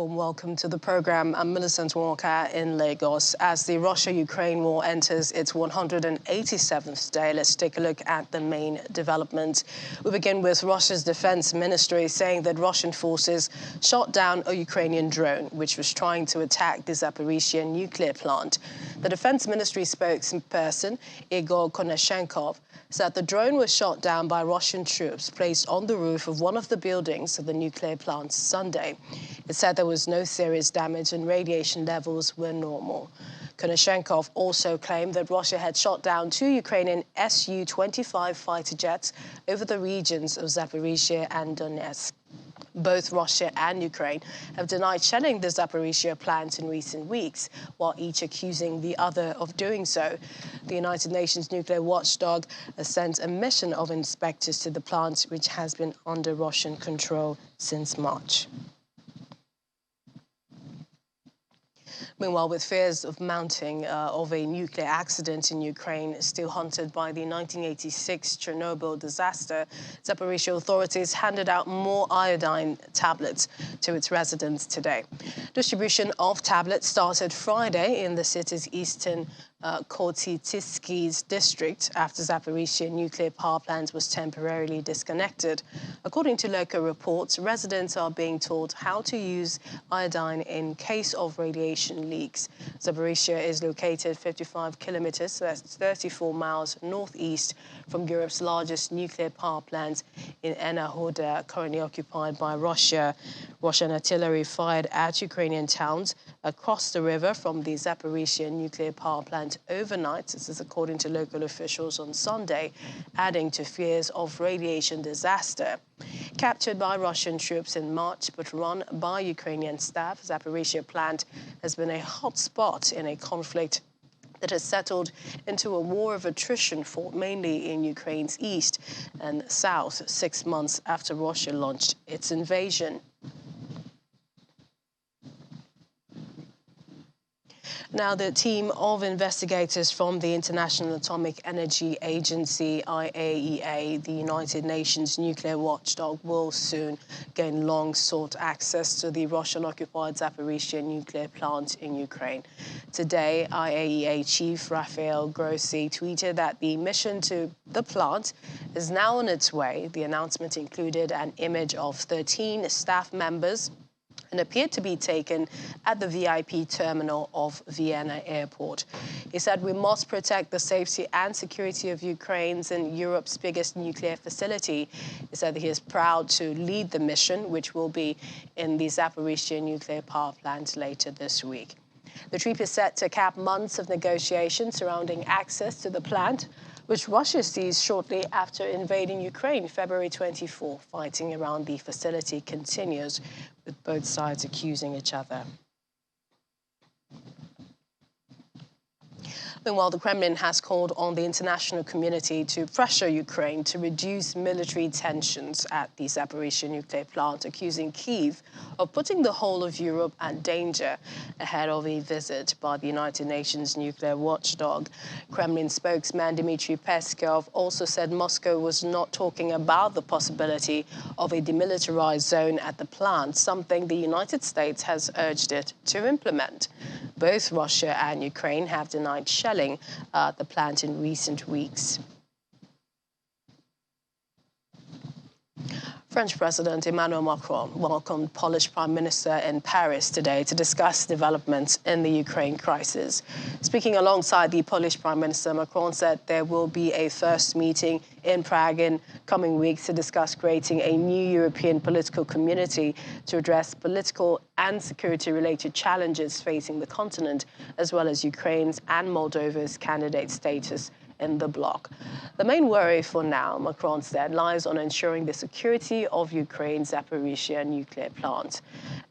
Warm welcome to the program. I'm Millicent Walker in Lagos. As the Russia-Ukraine war enters its 187th day, let's take a look at the main developments. We begin with Russia's defense ministry saying that Russian forces shot down a Ukrainian drone which was trying to attack the Zaporizhzhia nuclear plant. The defense ministry spokesperson, Igor Konashenkov, said the drone was shot down by Russian troops placed on the roof of one of the buildings of the nuclear plant Sunday. It said there was no serious damage and radiation levels were normal. Konashenkov also claimed that Russia had shot down 2 Ukrainian Su-25 fighter jets over the regions of Zaporizhzhia and Donetsk. Both Russia and Ukraine have denied shelling the Zaporizhzhia plant in recent weeks, while each accusing the other of doing so. The United Nations nuclear watchdog has sent a mission of inspectors to the plant, which has been under Russian control since March. Meanwhile, with fears of mounting of a nuclear accident in Ukraine still haunted by the 1986 Chernobyl disaster, Zaporizhzhia authorities handed out more iodine tablets to its residents today. Distribution of tablets started Friday in the city's eastern Kortitsky district after Zaporizhzhia nuclear power plant was temporarily disconnected. According to local reports, residents are being taught how to use iodine in case of radiation leaks. Zaporizhzhia is located 55 kilometers, so that's 34 miles northeast from Europe's largest nuclear power plant in Enerhoda, currently occupied by Russia. Russian artillery fired at Ukrainian towns across the river from the Zaporizhzhia nuclear power plant overnight. This is according to local officials on Sunday, adding to fears of radiation disaster. Captured by Russian troops in March but run by Ukrainian staff, Zaporizhzhia plant has been a hot spot in a conflict that has settled into a war of attrition fought mainly in Ukraine's east and south 6 months after Russia launched its invasion. Now, the team of investigators from the International Atomic Energy Agency, IAEA, the United Nations nuclear watchdog, will soon gain long-sought access to the Russian-occupied Zaporizhzhia nuclear plant in Ukraine. Today, IAEA Chief Rafael Grossi tweeted that the mission to the plant is now on its way. The announcement included an image of 13 staff members and appeared to be taken at the VIP terminal of Vienna Airport. He said, "We must protect the safety and security of Ukraine's and Europe's biggest nuclear facility." He said that he is proud to lead the mission, which will be in the Zaporizhzhia nuclear power plant later this week. The trip is set to cap months of negotiations surrounding access to the plant, which Russia seized shortly after invading Ukraine February 24. Fighting around the facility continues, with both sides accusing each other. Meanwhile, the Kremlin has called on the international community to pressure Ukraine to reduce military tensions at the Zaporizhzhia nuclear plant, accusing Kiev of putting the whole of Europe at danger ahead of a visit by the United Nations nuclear watchdog. Kremlin spokesman Dmitry Peskov also said Moscow was not talking about the possibility of a demilitarized zone at the plant, something the United States has urged it to implement. Both Russia and Ukraine have denied shelling the plant in recent weeks. French President Emmanuel Macron welcomed Polish Prime Minister in Paris today to discuss developments in the Ukraine crisis. Speaking alongside the Polish Prime Minister, Macron said there will be a first meeting in Prague in coming weeks to discuss creating a new European political community to address political and security-related challenges facing the continent, as well as Ukraine's and Moldova's candidate status in the bloc. The main worry for now, Macron said, lies on ensuring the security of Ukraine's Zaporizhzhia nuclear plant.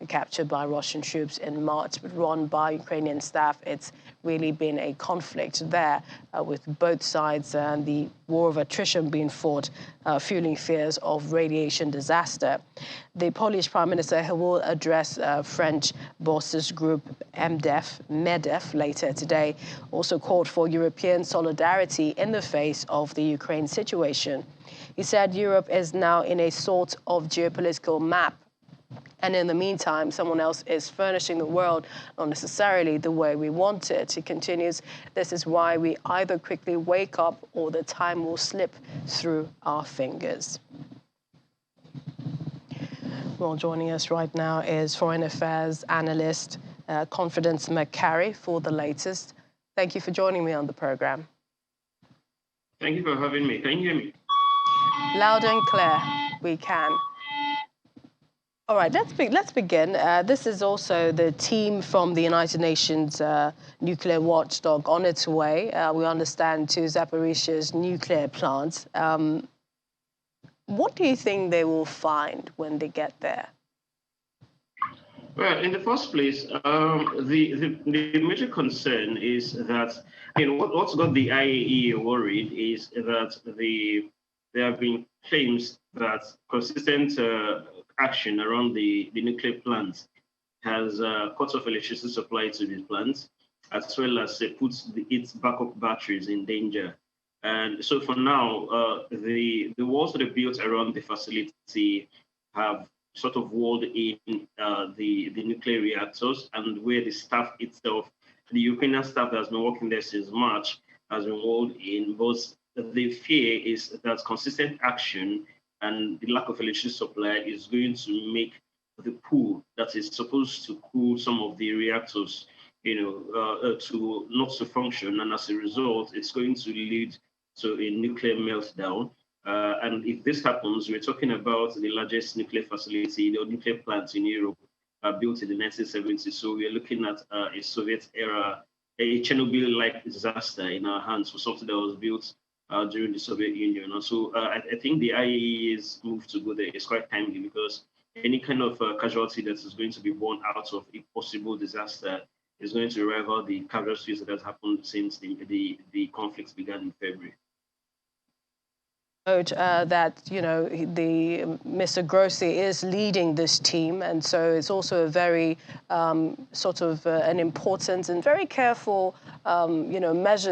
Captured by Russian troops in March, but run by Ukrainian staff, it's really been a conflict there with both sides and the war of attrition being fought, fueling fears of radiation disaster. The Polish Prime Minister, who will address French bosses group MEDEF later today, also called for European solidarity in the face of the Ukraine situation. He said Europe is now in a sort of geopolitical map And in the meantime, someone else is furnishing the world, not necessarily the way we want it. He continues, this is why we either quickly wake up or the time will slip through our fingers. Well, joining us right now is Foreign Affairs Analyst Confidence McCarry for the latest. Thank you for joining me on the program. Thank you for having me. Can you hear me? Loud and clear, we can. All right, let's begin. This is also the team from the United Nations nuclear watchdog on its way, we understand, to Zaporizhia's nuclear plant. What do you think they will find when they get there? Well, in the first place, the major concern is that, what's got the IAEA worried is that there have been claims that consistent action around the nuclear plants has cut off electricity supply to these plants, as well as puts its backup batteries in danger. And so for now, the walls that are built around the facility have sort of walled in the nuclear reactors, and where the staff itself, the Ukrainian staff that has been working there since March, has been walled in. But the fear is that consistent action and the lack of electricity supply is going to make the pool that is supposed to cool some of the reactors, to not to function, and as a result, it's going to lead to a nuclear meltdown. And if this happens, we're talking about the largest nuclear facility, the nuclear plant in Europe, built in the 1970s. So we're looking at a Soviet era, a Chernobyl-like disaster in our hands for something that was built during the Soviet Union. And so I think the IAEA's move to go there is quite timely, because any kind of casualty that is going to be born out of a possible disaster is going to rival the casualties that has happened since the conflicts began in February. That the Mr. Grossi is leading this team, and so it's also a very an important and very careful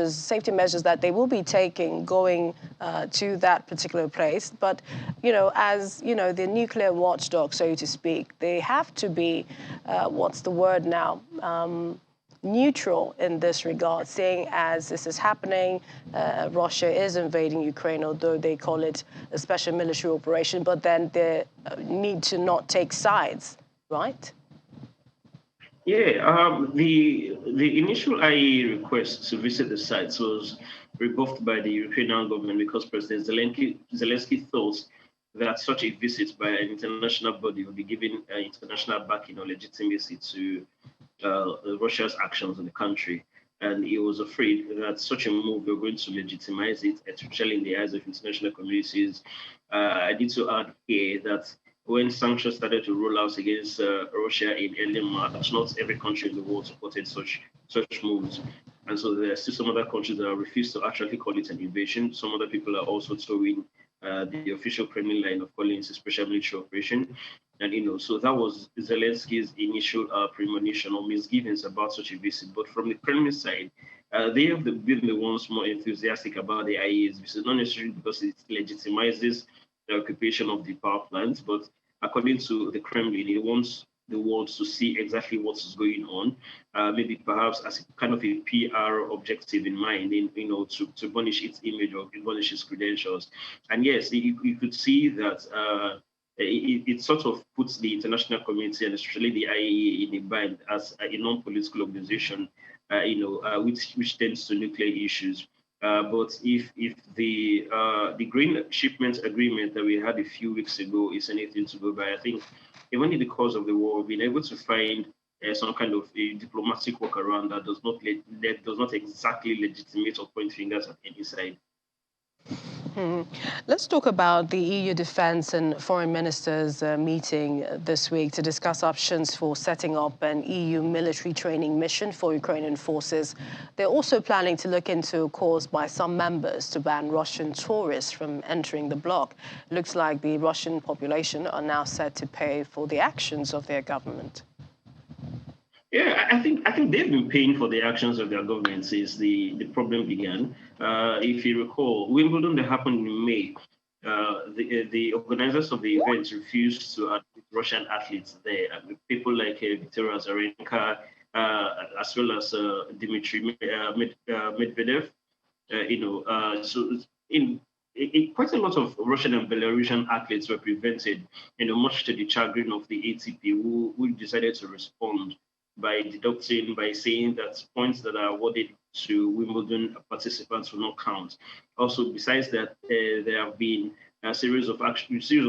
safety measures that they will be taking going to that particular place. But as the nuclear watchdog, so to speak, they have to be what's the word now? Neutral in this regard, seeing as this is happening. Russia is invading Ukraine, although they call it a special military operation, but then they need to not take sides, right? Yeah, the initial IAEA request to visit the sites was rebuffed by the Ukrainian government, because President Zelensky thought that such a visit by an international body would be giving international backing or legitimacy to Russia's actions in the country. And he was afraid that such a move were going to legitimize it, especially in the eyes of international communities. I need to add here that when sanctions started to roll out against Russia in early March, not every country in the world supported such moves. And so there are still some other countries that refused to actually call it an invasion. Some other people are also towing the official Kremlin line of calling it a special military operation. And, so that was Zelensky's initial premonition or misgivings about such a visit. But from the Kremlin side, they have been the ones more enthusiastic about the IAEA's visit, not necessarily because it legitimizes the occupation of the power plants, but according to the Kremlin, it wants the world to see exactly what is going on, maybe perhaps as a kind of a PR objective in mind, to burnish its image or burnish its credentials. And yes, you could see that it sort of puts the international community, and especially the IAEA, in a bind as a non-political organization, which tends to nuclear issues. But if the green shipment agreement that we had a few weeks ago is anything to go by, I think even in the course of the war, we've been able to find some kind of a diplomatic workaround that does not exactly legitimate or point fingers at any side. Let's talk about the EU defense and foreign ministers meeting this week to discuss options for setting up an EU military training mission for Ukrainian forces. They're also planning to look into calls by some members to ban Russian tourists from entering the bloc. It looks like the Russian population are now set to pay for the actions of their government. Yeah, I think they've been paying for the actions of their government since the problem began. If you recall, Wimbledon that happened in May, the organizers of the event refused to admit Russian athletes there. I mean, people like Victoria Azarenka, as well as Dmitry Medvedev. So quite a lot of Russian and Belarusian athletes were prevented, much to the chagrin of the ATP, who decided to respond by saying that points that are awarded to Wimbledon participants will not count. Also, besides that, there have been a series of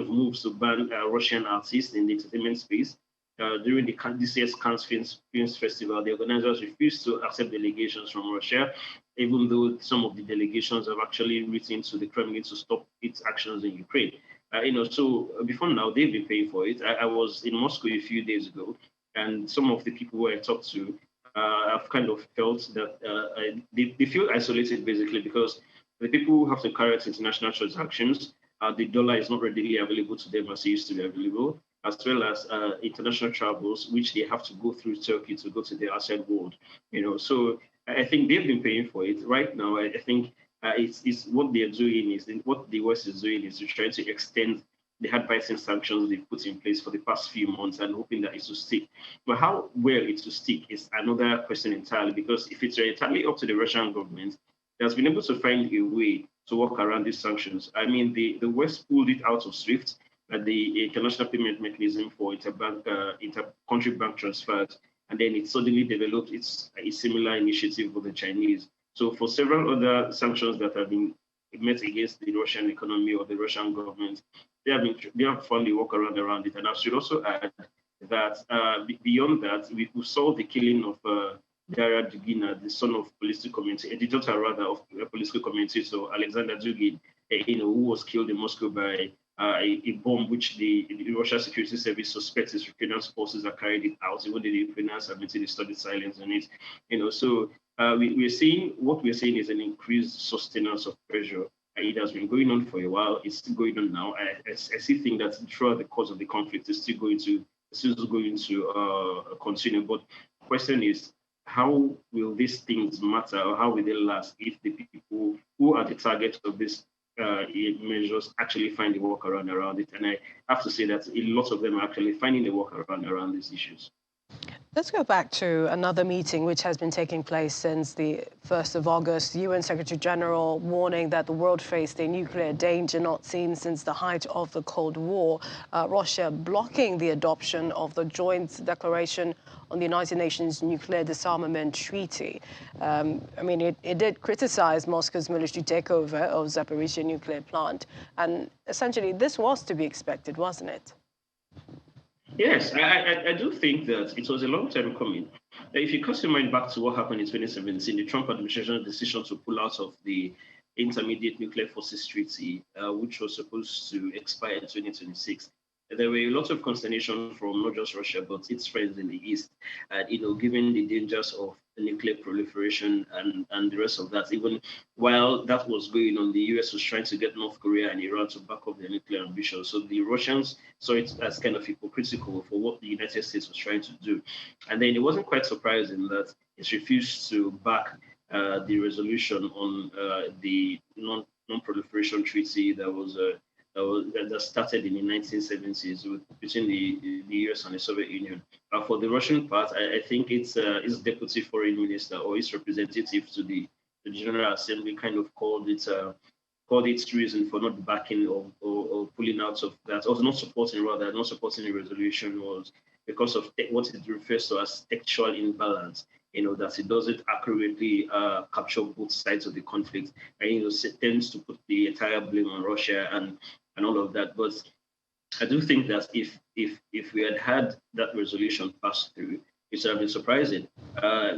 moves to ban Russian artists in the entertainment space. During this year's Cannes Films Festival, the organizers refused to accept delegations from Russia, even though some of the delegations have actually written to the Kremlin to stop its actions in Ukraine. So before now, they've been paying for it. I was in Moscow a few days ago, and some of the people who I talked to have kind of felt that they feel isolated, basically, because the people who have to carry out international transactions, the dollar is not readily available to them as it used to be available, as well as international travels, which they have to go through Turkey to go to the outside world. So I think they've been paying for it. Right now, I think it's what they're doing what the West is doing is to try to extend the hard-biting sanctions they've put in place for the past few months and hoping that it will stick. But how well it will stick is another question entirely, because if it's entirely up to the Russian government, it has been able to find a way to work around these sanctions. I mean, the West pulled it out of SWIFT, the international payment mechanism for inter-country bank transfers, and then it suddenly developed a similar initiative with the Chinese. So for several other sanctions that have been met against the Russian economy or the Russian government, they have found a workaround around it. And I should also add that beyond that, we saw the killing of Daria Dugina, the son of political commentator, the daughter rather of a political commentator, Alexander Dugin, who was killed in Moscow by a bomb which the Russian security service suspects its Ukrainian forces have carried it out, even though the Ukrainians have maintained a studied silence on it. So we're seeing is an increased sustenance of pressure. It has been going on for a while. It's still going on now. I still think that throughout the course of the conflict, it's still going to continue. But the question is, how will these things matter, or how will they last if the people who are the target of these measures actually find a workaround around it? And I have to say that a lot of them are actually finding a workaround around these issues. Let's go back to another meeting which has been taking place since the 1st of August. UN Secretary General warning that the world faced a nuclear danger not seen since the height of the Cold War. Russia blocking the adoption of the joint declaration on the United Nations Nuclear Disarmament Treaty. It did criticize Moscow's military takeover of Zaporizhzhia nuclear plant. And essentially, this was to be expected, wasn't it? Yes, I do think that it was a long time coming. If you cast your mind back to what happened in 2017, the Trump administration's decision to pull out of the Intermediate Nuclear Forces Treaty, which was supposed to expire in 2026, there were a lot of consternation from not just Russia, but its friends in the East, given the dangers of nuclear proliferation and the rest of that. Even while that was going on, the US was trying to get North Korea and Iran to back up their nuclear ambitions. So the Russians saw it as kind of hypocritical for what the United States was trying to do. And then it wasn't quite surprising that it refused to back the resolution on the non-proliferation treaty that started in the 1970s between the US and the Soviet Union. For the Russian part, I think its deputy foreign minister or its representative to the General Assembly kind of called its reason for not backing or pulling out of that, or not supporting the resolution was because of what it refers to as textual imbalance. That it doesn't accurately capture both sides of the conflict, and it tends to put the entire blame on Russia and all of that. But I do think that if we had that resolution passed through, it would have been surprising.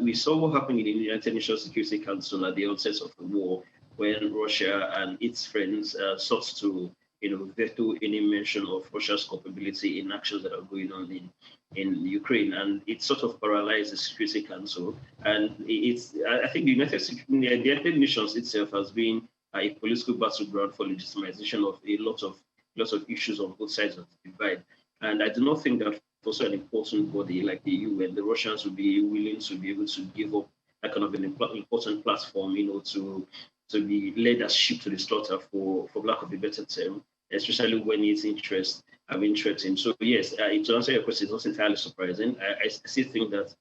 We saw what happened in the United Nations Security Council at the onset of the war, when Russia and its friends sought to veto any mention of Russia's culpability in actions that are going on in Ukraine, and it sort of paralyzed the Security Council. And I think the United Nations itself has been a political battleground for legitimization of a lot of issues on both sides of the divide. And I do not think that for such an important body like the UN, the Russians would be willing to be able to give up that kind of an important platform, to be led as sheep to the slaughter, for lack of a better term, especially when its interests have been threatened. So yes, to answer your question, it's not entirely surprising. I still think that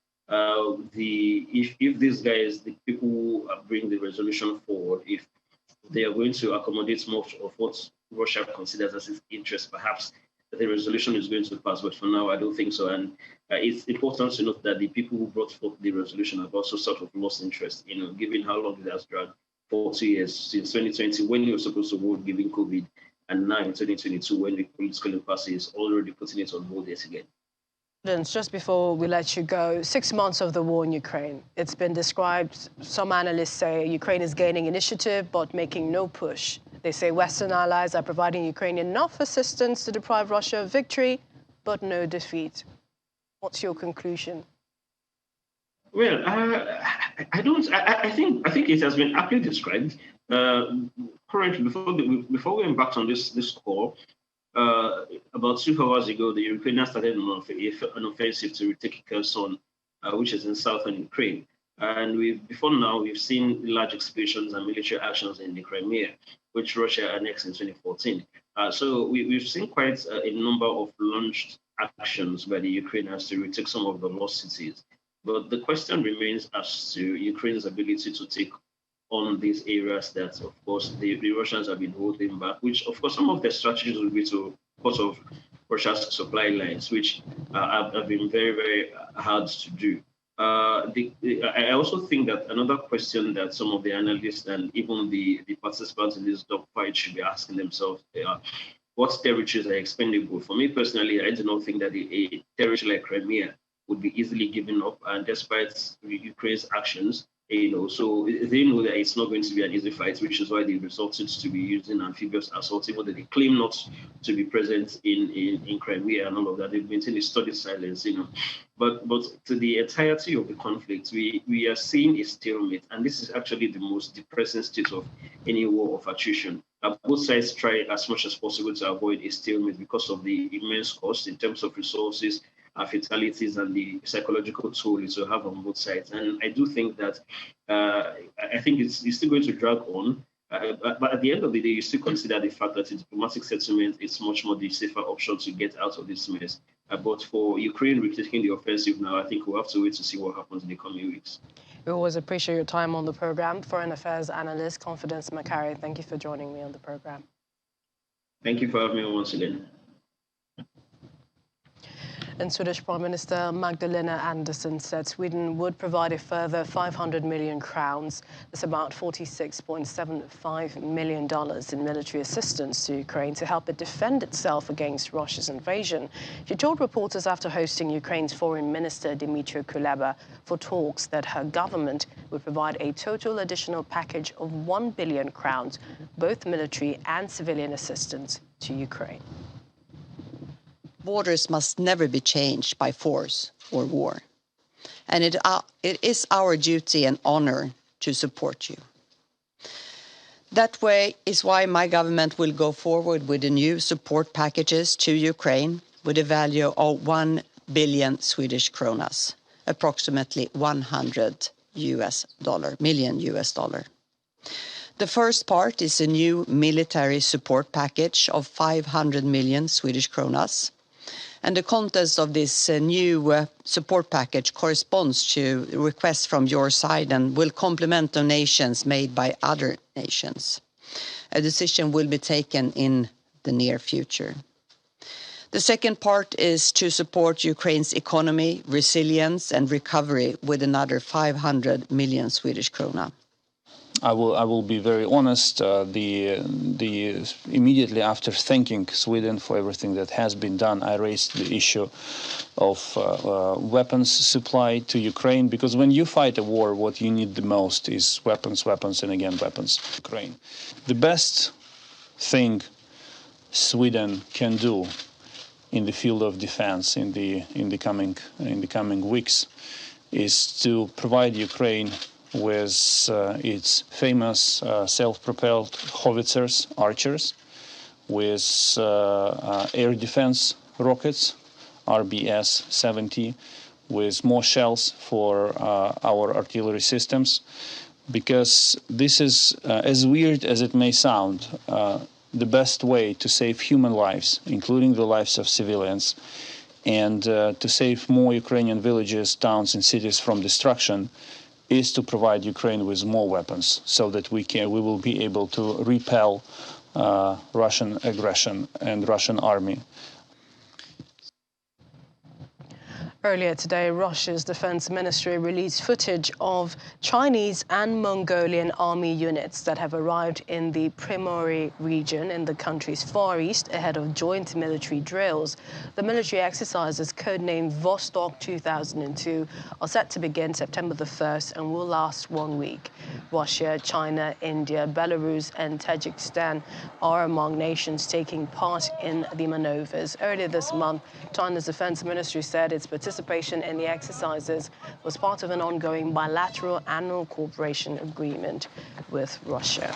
if these guys, the people who bring the resolution forward, if they are going to accommodate most of what Russia considers as its interest, perhaps the resolution is going to pass. But for now, I don't think so. And it's important to note that the people who brought forth the resolution have also sort of lost interest, given how long it has dragged, 40 years since 2020, when you were supposed to hold given COVID, and now in 2022, when the political impasse is already putting it on hold yet again. Just before we let you go, 6 months of the war in Ukraine. It's been described, some analysts say Ukraine is gaining initiative but making no push. They say Western allies are providing Ukraine enough assistance to deprive Russia of victory, but no defeat. What's your conclusion? Well, I think it has been aptly described. Currently, before we embarked on this call, about 2 hours ago, the Ukrainians started an offensive to retake Kherson, which is in southern Ukraine. And before now, we've seen large explosions and military actions in the Crimea, which Russia annexed in 2014. So we've seen quite a number of launched actions by the Ukrainians to retake some of the lost cities. But the question remains as to Ukraine's ability to take on these areas that, of course, the Russians have been holding back, which, of course, some of their strategies will be to cut off Russia's supply lines, which have been very, very hard to do. I also think that another question that some of the analysts and even the participants in this dogfight should be asking themselves what territories are expendable. For me personally, I do not think that a territory like Crimea would be easily given up, and despite Ukraine's actions, so they know that it's not going to be an easy fight, which is why they resorted to be using amphibious assault, even though they claim not to be present in Crimea and all of that. They've maintained a studied silence, But to the entirety of the conflict, we are seeing a stalemate, and this is actually the most depressing state of any war of attrition. Both sides try as much as possible to avoid a stalemate because of the immense cost in terms of resources, fatalities, and the psychological toll it will have on both sides. And I do think that I think it's still going to drag on. But at the end of the day, you still consider the fact that a diplomatic settlement is much more the safer option to get out of this mess. But for Ukraine retaking the offensive now, I think we'll have to wait to see what happens in the coming weeks. We always appreciate your time on the program. Foreign Affairs Analyst Confidence Makari, thank you for joining me on the program. Thank you for having me once again. And Swedish Prime Minister Magdalena Andersson said Sweden would provide a further 500 million crowns. That's about $46.75 million in military assistance to Ukraine to help it defend itself against Russia's invasion. She told reporters after hosting Ukraine's Foreign Minister Dmytro Kuleba for talks that her government would provide a total additional package of 1 billion crowns, both military and civilian assistance to Ukraine. Borders must never be changed by force or war. And it is our duty and honor to support you. That way is why my government will go forward with the new support packages to Ukraine with a value of 1 billion Swedish kronas, approximately $100 million. The first part is a new military support package of 500 million Swedish kronas. And the contents of this new support package corresponds to requests from your side and will complement donations made by other nations. A decision will be taken in the near future. The second part is to support Ukraine's economy, resilience and recovery with another 500 million Swedish krona. I will be very honest. Immediately after thanking Sweden for everything that has been done, I raised the issue of weapons supply to Ukraine, because when you fight a war, what you need the most is weapons, and again weapons. Ukraine. The best thing Sweden can do in the field of defense in the coming weeks is to provide Ukraine with its famous self-propelled howitzers, archers, with air defense rockets, RBS-70, with more shells for our artillery systems, because this is, as weird as it may sound, the best way to save human lives, including the lives of civilians, and to save more Ukrainian villages, towns, and cities from destruction, is to provide Ukraine with more weapons, so that we will be able to repel Russian aggression and Russian army. Earlier today, Russia's defense ministry released footage of Chinese and Mongolian army units that have arrived in the Primorye region in the country's far east ahead of joint military drills. The military exercises, codenamed Vostok 2002, are set to begin September the 1st and will last 1 week. Russia, China, India, Belarus and Tajikistan are among nations taking part in the maneuvers. Earlier this month, China's defense ministry said its participation in the exercises was part of an ongoing bilateral annual cooperation agreement with Russia.